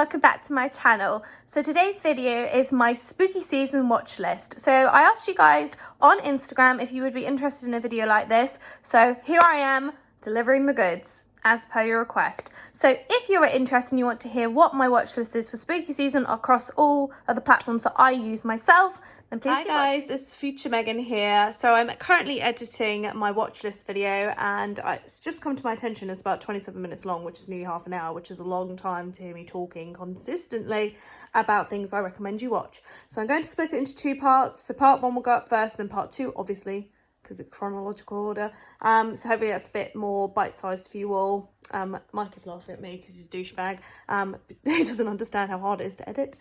welcome back to my channel. So today's video is my spooky season watch list. So I asked you guys on Instagram if you would be interested in a video like this. So here I am delivering the goods as per your request. So if you're interested and you want to hear what my watch list is for spooky season across all of the platforms that I use myself, then please. Hi guys, it's Future Megan here. So I'm currently editing my watch list video and it's just come to my attention it's about 27 minutes long, which is nearly half an hour, which is a long time to hear me talking consistently about things I recommend you watch. So I'm going to split it into two parts. So part one will go up first, then part two, obviously, because it's chronological order. So hopefully that's a bit more bite-sized for you all. Mike is laughing at me because he's a douchebag. He doesn't understand how hard it is to edit.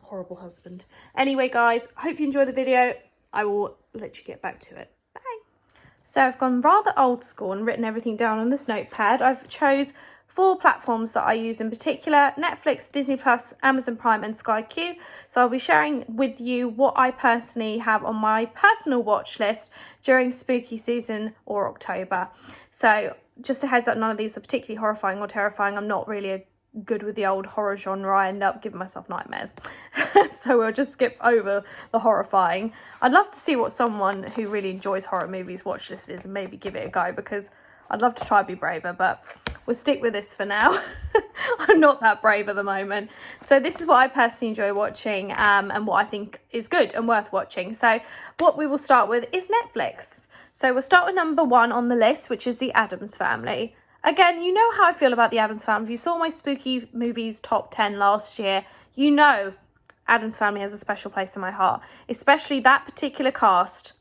Horrible husband. Anyway, guys, I hope you enjoy the video. I will let you get back to it. Bye. So I've gone rather old school and written everything down on this notepad. I've chose 4 platforms that I use in particular: Netflix, Disney Plus, Amazon Prime and Sky Q. So I'll be sharing with you what I personally have on my personal watch list during spooky season or October. So just a heads up, none of these are particularly horrifying or terrifying. I'm not really good with the old horror genre. I end up giving myself nightmares. So we'll just skip over the horrifying. I'd love to see what someone who really enjoys horror movies watch list is and maybe give it a go, because I'd love to try and be braver, but we'll stick with this for now. I'm not that brave at the moment. So this is what I personally enjoy watching and what I think is good and worth watching. So what we will start with is Netflix. So we'll start with number 1 on the list, which is The Addams Family. Again, you know how I feel about The Addams Family. If you saw my spooky movies top 10 last year, you know Addams Family has a special place in my heart. Especially that particular cast.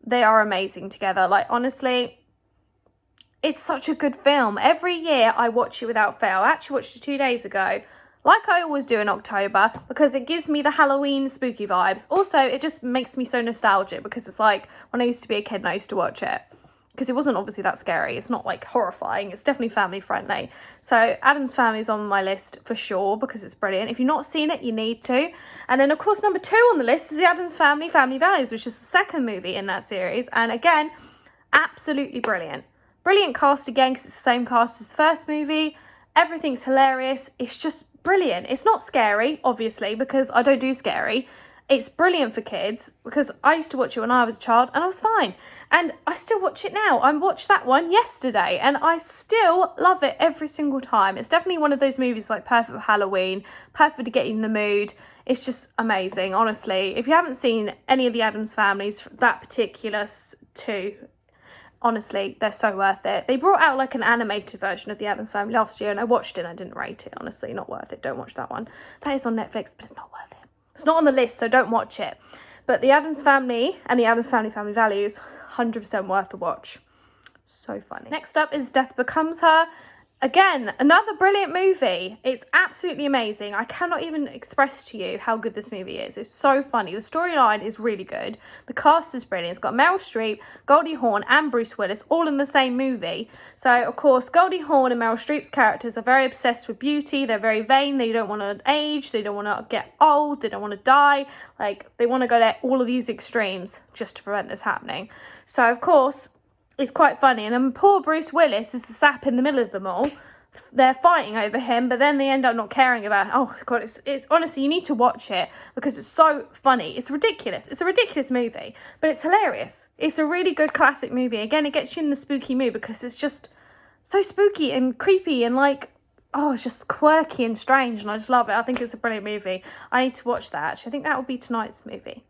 They are amazing together. Like, honestly, it's such a good film. Every year I watch it without fail. I actually watched it 2 days ago, like I always do in October, because it gives me the Halloween spooky vibes. Also, it just makes me so nostalgic because it's like when I used to be a kid and I used to watch it. Because it wasn't obviously that scary. It's not like horrifying. It's definitely family friendly. So Addams Family is on my list for sure because it's brilliant. If you've not seen it, you need to. And then of course number 2 on the list is The Addams Family, Family Values, which is the second movie in that series. And again, absolutely brilliant. Brilliant cast again because it's the same cast as the first movie. Everything's hilarious. It's just brilliant. It's not scary, obviously, because I don't do scary. It's brilliant for kids because I used to watch it when I was a child and I was fine. And I still watch it now. I watched that one yesterday and I still love it every single time. It's definitely one of those movies like perfect for Halloween, perfect to get you in the mood. It's just amazing, honestly. If you haven't seen any of the Addams Families, that particular 2, honestly, they're so worth it. They brought out like an animated version of the Addams Family last year and I watched it and I didn't rate it. Honestly, not worth it. Don't watch that one. That is on Netflix, but it's not worth it. It's not on the list, so don't watch it. But the Addams Family and the Addams Family Family Values, 100% worth the watch. So funny. Next up is Death Becomes Her. Again, another brilliant movie. It's absolutely amazing. I cannot even express to you how good this movie is. It's so funny. The storyline is really good. The cast is brilliant. It's got Meryl Streep, Goldie Hawn and Bruce Willis all in the same movie. So, of course, Goldie Hawn and Meryl Streep's characters are very obsessed with beauty. They're very vain. They don't want to age. They don't want to get old. They don't want to die. Like, they want to go to all of these extremes just to prevent this happening. So, of course, it's quite funny. And then poor Bruce Willis is the sap in the middle of them all. They're fighting over him, but then they end up not caring about it. Oh god, it's honestly, you need to watch it because it's so funny. It's ridiculous. It's a ridiculous movie, but it's hilarious. It's a really good classic movie. Again, it gets you in the spooky mood because it's just so spooky and creepy and like, oh, it's just quirky and strange, and I just love it. I think it's a brilliant movie. I need to watch that actually. I think that will be tonight's movie.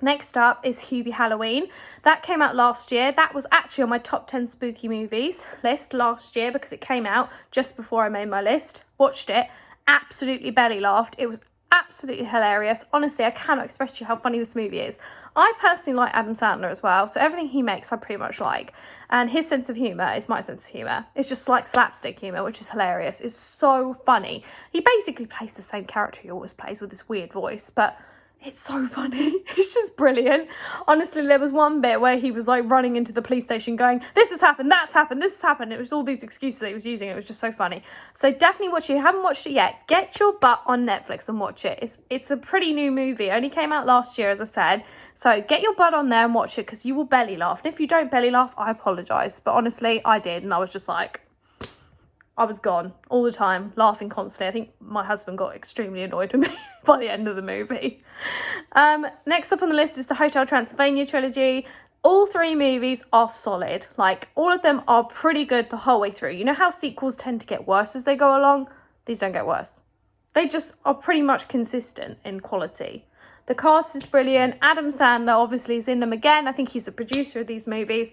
Next up is Hubie Halloween. That came out last year. That was actually on my top 10 spooky movies list last year because it came out just before I made my list. Watched it. Absolutely belly laughed. It was absolutely hilarious. Honestly, I cannot express to you how funny this movie is. I personally like Adam Sandler as well, so everything he makes I pretty much like. And his sense of humour is my sense of humour. It's just like slapstick humour, which is hilarious. It's so funny. He basically plays the same character he always plays with this weird voice, but it's so funny. It's just brilliant. Honestly, there was one bit where he was like running into the police station going, this has happened, that's happened, this has happened. It was all these excuses that he was using. It was just so funny. So definitely watch it. If you haven't watched it yet, get your butt on Netflix and watch it. It's a pretty new movie. It only came out last year, as I said. So get your butt on there and watch it because you will belly laugh. And if you don't belly laugh, I apologise. But honestly, I did. And I was just like, I was gone all the time, laughing constantly. I think my husband got extremely annoyed with me by the end of the movie. Next up on the list is the Hotel Transylvania trilogy. All three movies are solid. Like, all of them are pretty good the whole way through. You know how sequels tend to get worse as they go along? These don't get worse. They just are pretty much consistent in quality. The cast is brilliant. Adam Sandler obviously is in them again. I think he's the producer of these movies.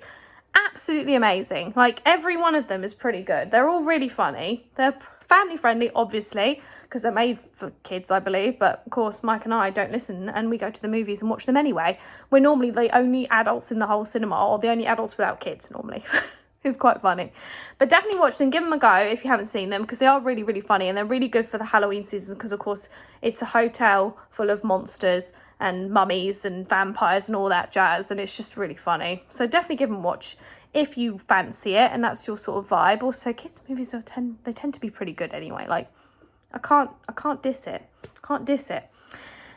Absolutely amazing. Like, every one of them is pretty good. They're all really funny. They're family friendly, obviously, because they're made for kids, I believe. But of course, Mike and I don't listen, and we go to the movies and watch them anyway. We're normally the only adults in the whole cinema, or the only adults without kids normally. It's quite funny. But definitely watch them. Give them a go if you haven't seen them, because they are really, really funny, and they're really good for the Halloween season, because of course it's a hotel full of monsters and mummies and vampires and all that jazz, and it's just really funny. So definitely give them a watch if you fancy it and that's your sort of vibe. Also, kids movies tend to be pretty good anyway. Like, I can't diss it.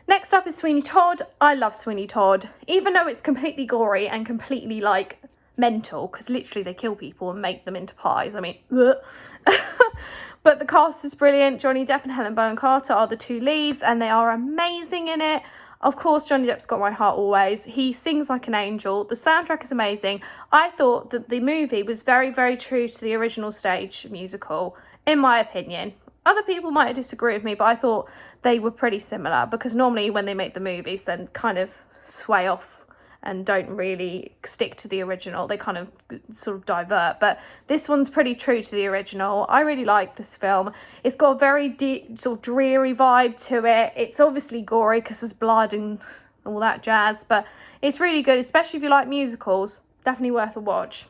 Next up is Sweeney Todd. I love Sweeney Todd, even though it's completely gory and completely like mental, because literally they kill people and make them into pies. I mean, but the cast is brilliant. Johnny Depp and Helen Bonham Carter are the two leads, and they are amazing in it. Of course, Johnny Depp's got my heart always. He sings like an angel. The soundtrack is amazing. I thought that the movie was very, very true to the original stage musical, in my opinion. Other people might disagree with me, but I thought they were pretty similar, because normally when they make the movies, then kind of sway off and don't really stick to the original. They kind of sort of divert. But this one's pretty true to the original. I really like this film. It's got a very deep, sort of dreary vibe to it. It's obviously gory because there's blood and all that jazz. But it's really good, especially if you like musicals. Definitely worth a watch.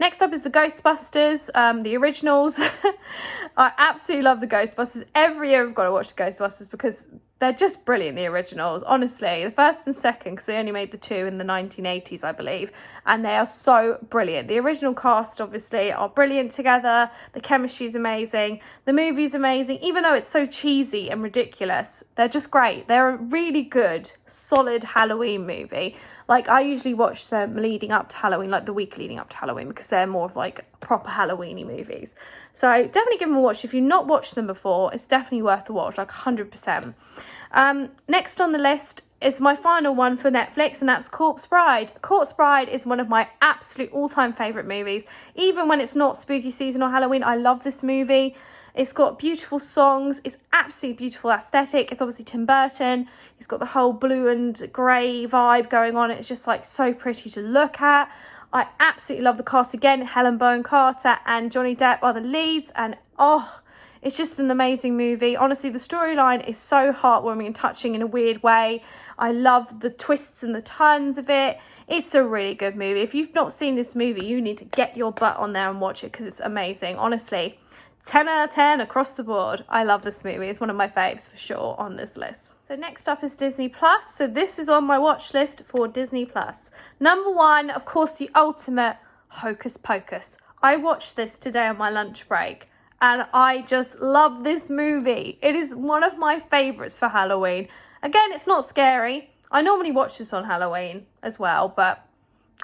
Next up is the Ghostbusters, the originals. I absolutely love the Ghostbusters. Every year I've got to watch the Ghostbusters because they're just brilliant, the originals. Honestly, the first and second, because they only made the two in the 1980s, I believe. And they are so brilliant. The original cast, obviously, are brilliant together. The chemistry is amazing. The movie's amazing. Even though it's so cheesy and ridiculous, they're just great. They're a really good, solid Halloween movie. Like, I usually watch them leading up to Halloween, like the week leading up to Halloween, because they're more of like proper Halloween-y movies. So definitely give them a watch. If you've not watched them before, it's definitely worth a watch, like 100%. Next on the list is my final one for Netflix, and that's Corpse Bride. Corpse Bride is one of my absolute all-time favourite movies. Even when it's not spooky season or Halloween, I love this movie. It's got beautiful songs. It's absolutely beautiful aesthetic. It's obviously Tim Burton. He's got the whole blue and grey vibe going on. It's just like so pretty to look at. I absolutely love the cast again. Helen Bonham Carter and Johnny Depp are the leads, and it's just an amazing movie. Honestly, the storyline is so heartwarming and touching in a weird way. I love the twists and the turns of it. It's a really good movie. If you've not seen this movie, you need to get your butt on there and watch it, because it's amazing. Honestly, 10 out of 10 across the board. I love this movie. It's one of my faves for sure on this list. So next up is Disney Plus. So this is on my watch list for Disney Plus. Number one, of course, the ultimate Hocus Pocus. I watched this today on my lunch break, and I just love this movie. It is one of my favourites for Halloween. Again, it's not scary. I normally watch this on Halloween as well, but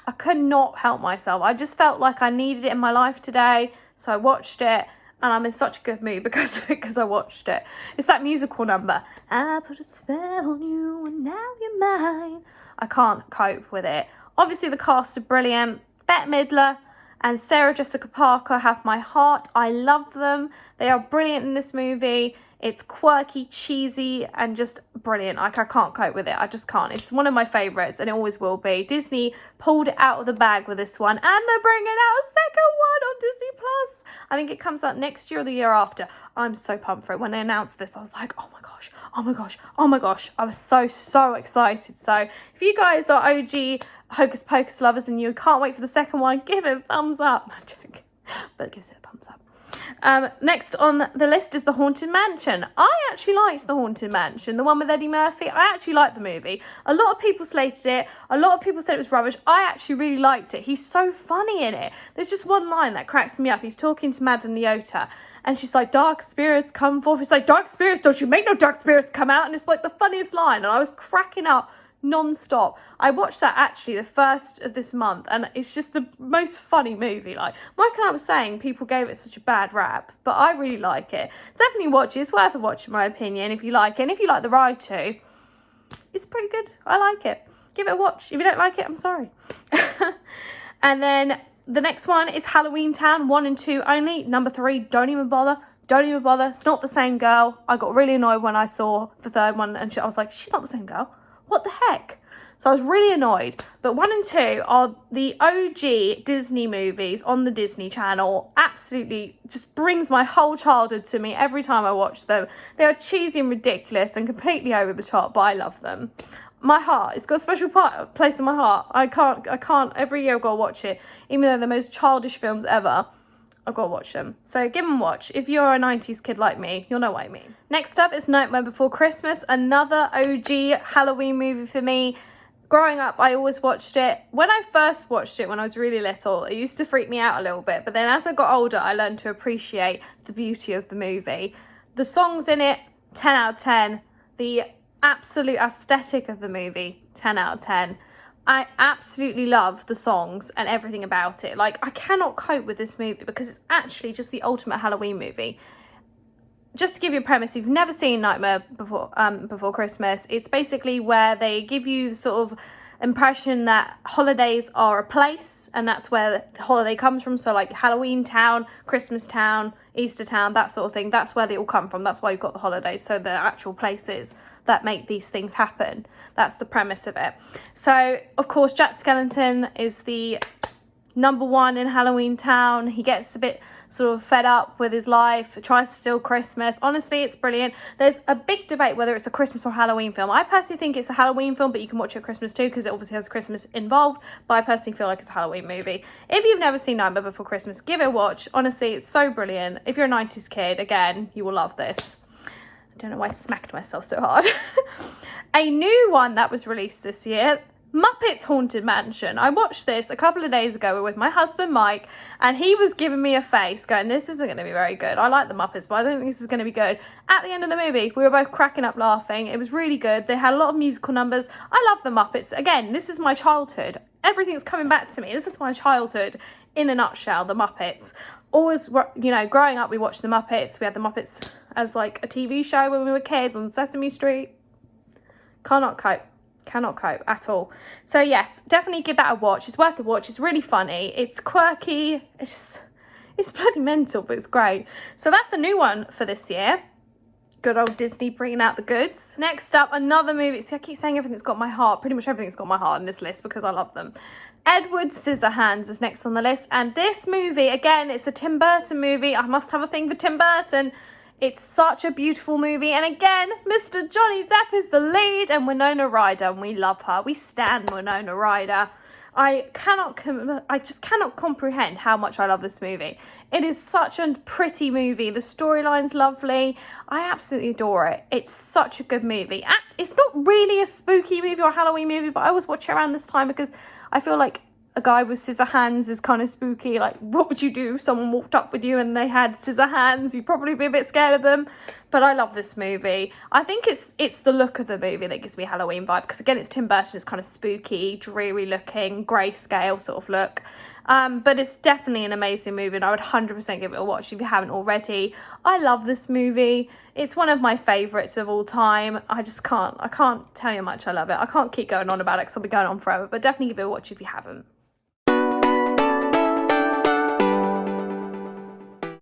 I could not help myself. I just felt like I needed it in my life today, so I watched it. And I'm in such a good mood because of it, because I watched it. It's that musical number. I put a spell on you and now you're mine. I can't cope with it. Obviously, the cast are brilliant. Bette Midler and Sarah Jessica Parker have my heart. I love them. They are brilliant in this movie. It's quirky, cheesy, and just brilliant. Like, I can't cope with it. I just can't. It's one of my favourites, and it always will be. Disney pulled it out of the bag with this one, and they're bringing out a second one on Disney Plus. I think it comes out next year or the year after. I'm so pumped for it. When they announced this, I was like, oh my gosh, oh my gosh, oh my gosh. I was so excited. So if you guys are OG Hocus Pocus lovers and you can't wait for the second one, give it a thumbs up. I'm joking, but give it a thumbs up. Next on the list is The Haunted Mansion. I actually liked The Haunted Mansion, the one with Eddie Murphy. I actually liked the movie. A lot of people slated it. A lot of people said it was rubbish. I actually really liked it. He's so funny in it. There's just one line that cracks me up. He's talking to Madame Leota, and she's like, dark spirits come forth. He's like, dark spirits, don't you make no dark spirits come out. And it's like the funniest line. And I was cracking up non-stop. I watched that actually the first of this month, and it's just the most funny movie. Like Mike and I were saying, people gave it such a bad rap, but I really like it. Definitely watch it. It's worth a watch in my opinion if you like it. And if you like the ride too, it's pretty good. I like it. Give it a watch. If you don't like it, I'm sorry. And then the next one is Halloween Town 1 and 2 only. Number 3, don't even bother. Don't even bother. It's not the same girl. I got really annoyed when I saw the third one, and I was like, she's not the same girl. What the heck? So I was really annoyed. But 1 and 2 are the OG Disney movies on the Disney Channel. Absolutely just brings my whole childhood to me every time I watch them. They are cheesy and ridiculous and completely over the top, but I love them. My heart, it's got a special place in my heart. I can't, every year I've got to watch it. Even though they're the most childish films ever, I've got to watch them. So give them a watch. If you're a 90s kid like me, you'll know what I mean. Next up is Nightmare Before Christmas, another OG Halloween movie for me. Growing up, I always watched it. When I first watched it, when I was really little, it used to freak me out a little bit. But then as I got older, I learned to appreciate the beauty of the movie. The songs in it, 10 out of 10. The absolute aesthetic of the movie, 10 out of 10. I absolutely love the songs and everything about it. Like, I cannot cope with this movie because it's actually just the ultimate Halloween movie. Just to give you a premise, if you've never seen Nightmare Before Christmas, it's basically where they give you the sort of impression that holidays are a place, and that's where the holiday comes from. So like Halloween Town, Christmas Town, Easter Town, that sort of thing. That's where they all come from. That's why you've got the holidays. So the actual places that make these things happen. That's the premise of it. So, of course, Jack Skellington is the number one in Halloween Town. He gets a bit sort of fed up with his life, tries to steal Christmas. Honestly, it's brilliant. There's a big debate whether it's a Christmas or Halloween film. I personally think it's a Halloween film, but you can watch it at Christmas too because it obviously has Christmas involved, but I personally feel like it's a Halloween movie. If you've never seen Nightmare Before Christmas, give it a watch. Honestly, it's so brilliant. If you're a 90s kid, again, you will love this. I don't know why I smacked myself so hard. A new one that was released this year, Muppets Haunted Mansion. I watched this a couple of days ago with my husband Mike, and he was giving me a face going, this isn't going to be very good. I like the Muppets, but I don't think this is going to be good. At the end of the movie, we were both cracking up laughing. It was really good. They had a lot of musical numbers. I love the Muppets. Again, this is my childhood. Everything's coming back to me. This is my childhood in a nutshell, the Muppets. Always, you know, growing up, we watched the Muppets. We had the Muppets as like a TV show when we were kids on Sesame Street. Cannot cope at all. So yes, definitely give that a watch. It's worth a watch. It's really funny. It's quirky. It's bloody mental, but it's great. So that's a new one for this year. Good old Disney bringing out the goods. Next up, another movie. See, I keep saying everything's got my heart. Pretty much everything's got my heart in this list because I love them. Edward Scissorhands is next on the list. And this movie, again, it's a Tim Burton movie. I must have a thing for Tim Burton. It's such a beautiful movie. And again, Mr. Johnny Depp is the lead and Winona Ryder. And we love her. We stan Winona Ryder. I just cannot comprehend how much I love this movie. It is such a pretty movie. The storyline's lovely. I absolutely adore it. It's such a good movie. It's not really a spooky movie or a Halloween movie, but I always watch it around this time because I feel like a guy with scissor hands is kind of spooky. Like, what would you do if someone walked up with you and they had scissor hands? You'd probably be a bit scared of them. But I love this movie. I think it's the look of the movie that gives me a Halloween vibe. Because again, it's Tim Burton. It's kind of spooky, dreary looking, grayscale sort of look. But it's definitely an amazing movie. And I would 100% give it a watch if you haven't already. I love this movie. It's one of my favourites of all time. I can't tell you how much I love it. I can't keep going on about it because I'll be going on forever. But definitely give it a watch if you haven't.